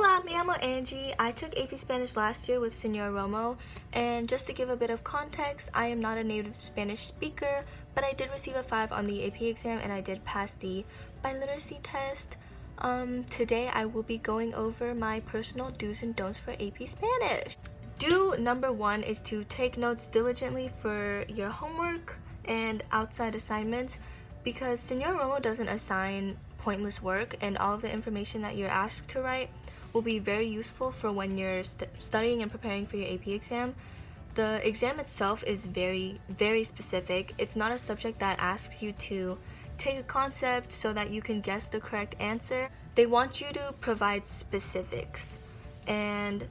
Hola, me llamo Angie. I took AP Spanish last year with Senor Romo, and just to give a bit of context, I am not a native Spanish speaker, but I did receive a 5 on the AP exam and I did pass the biliteracy test. Today I will be going over my personal do's and don'ts for AP Spanish. Do number 1 is to take notes diligently for your homework and outside assignments, because Senor Romo doesn't assign pointless work, and all of the information that you're asked to write will be very useful for when you're studying and preparing for your AP exam. The exam itself is very specific. It's not a subject that asks you to take a concept so that you can guess the correct answer. They want you to provide specifics. And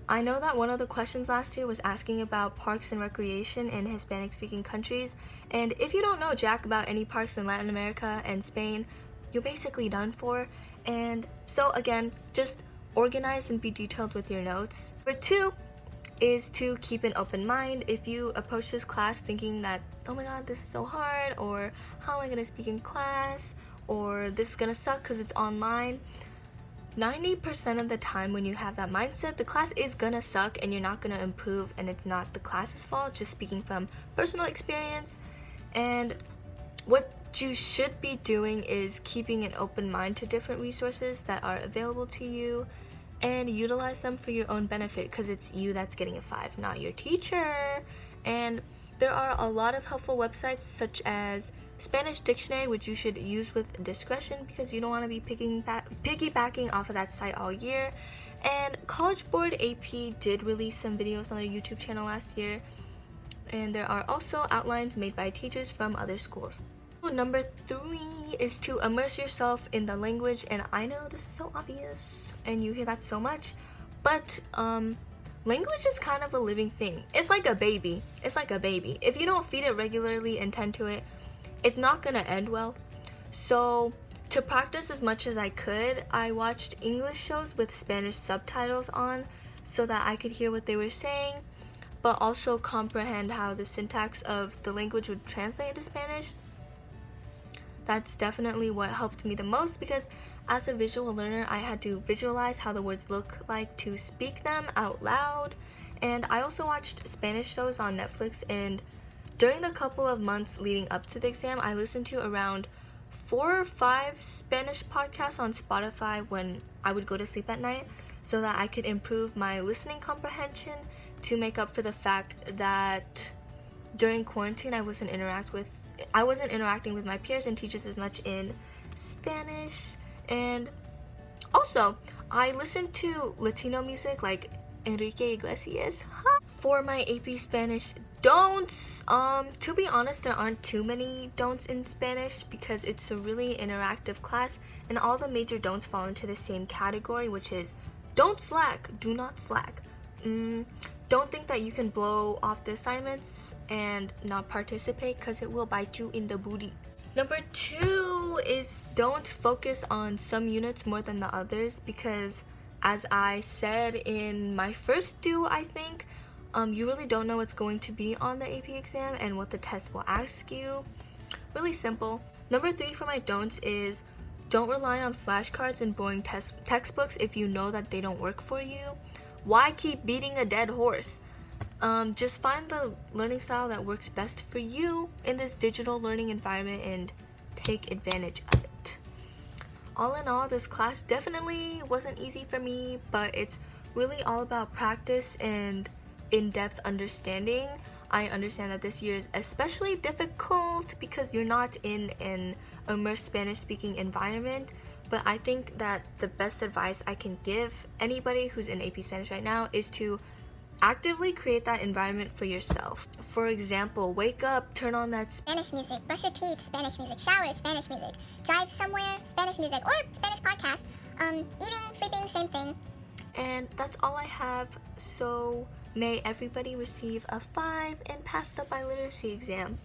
I know that one of the questions last year was asking about parks and recreation in Hispanic speaking countries, and if you don't know jack about any parks in Latin America and Spain, you're basically done for. And so again, just organize and be detailed with your notes. Number 2 is to keep an open mind. If you approach this class thinking that, oh my god, this is so hard, or how am I gonna speak in class, or this is gonna suck because it's online, 90% of the time when you have that mindset, the class is gonna suck and you're not gonna improve, and it's not the class's fault, just speaking from personal experience. And what you should be doing is keeping an open mind to different resources that are available to you and utilize them for your own benefit, because it's you that's getting a 5, not your teacher. And there are a lot of helpful websites such as Spanish Dictionary, which you should use with discretion because you don't want to be piggybacking off of that site all year. And College Board AP did release some videos on their YouTube channel last year, and there are also outlines made by teachers from other schools. Number 3 is to immerse yourself in the language, and I know this is so obvious and you hear that so much, but language is kind of a living thing. It's like a baby. If you don't feed it regularly and tend to it, it's not gonna end well. So to practice as much as I could, I watched English shows with Spanish subtitles on so that I could hear what they were saying, but also comprehend how the syntax of the language would translate into Spanish. That's definitely what helped me the most, because as a visual learner, I had to visualize how the words look like to speak them out loud. And I also watched Spanish shows on Netflix, and during the couple of months leading up to the exam, I listened to around 4 or 5 Spanish podcasts on Spotify when I would go to sleep at night, so that I could improve my listening comprehension to make up for the fact that during quarantine I wasn't interacting with my peers and teachers as much in Spanish. And also, I listened to Latino music like Enrique Iglesias. For my AP Spanish don'ts, to be honest, there aren't too many don'ts in Spanish because it's a really interactive class, and all the major don'ts fall into the same category, which is don't slack, do not slack. Don't think that you can blow off the assignments and not participate, because it will bite you in the booty. Number 2 is don't focus on some units more than the others, because as I said in my first do, I think, you really don't know what's going to be on the AP exam and what the test will ask you. Really simple. Number 3 for my don'ts is don't rely on flashcards and boring textbooks if you know that they don't work for you. Why keep beating a dead horse? Just find the learning style that works best for you in this digital learning environment and take advantage of it. All in all, this class definitely wasn't easy for me, but it's really all about practice and in-depth understanding. I understand that this year is especially difficult because you're not in an immersed Spanish-speaking environment, but I think that the best advice I can give anybody who's in AP Spanish right now is to actively create that environment for yourself. For example, wake up, turn on that Spanish music, brush your teeth, Spanish music, shower, Spanish music, drive somewhere, Spanish music, or Spanish podcast, eating, sleeping, same thing. And that's all I have. So may everybody receive a 5 and pass the biliteracy exam.